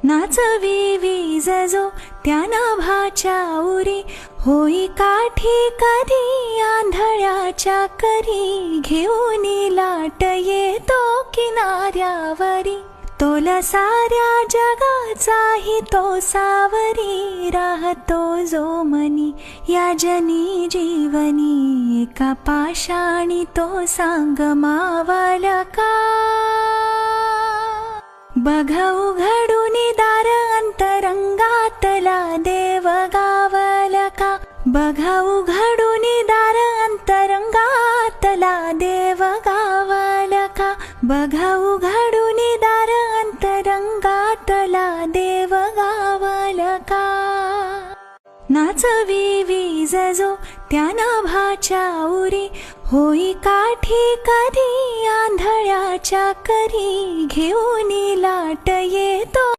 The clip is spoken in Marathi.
नाचवी वीज जो त्या नाभाच्या उरी, होई काठी कधी आंधळ्याच्या करी, घेऊन लाट येतो किनाऱ्यावरी, तोल साऱ्या जगाचाही तो सावरी, राहतो जो मनी या जनी जीवनी, एका पाषाणी तो सांग मावल का. बघ उघडून दार अंतरंगातला देव गावल का. बघ उघडून दार अंतरंगातला देव गावल का. बघ उघडून दार अंतरंगातला देव गावल का. नाचवी वीज जो त्या नाभाच्या उरी, होई काठी कधी आंधळ्याच्या करी, घेऊन लाट येतो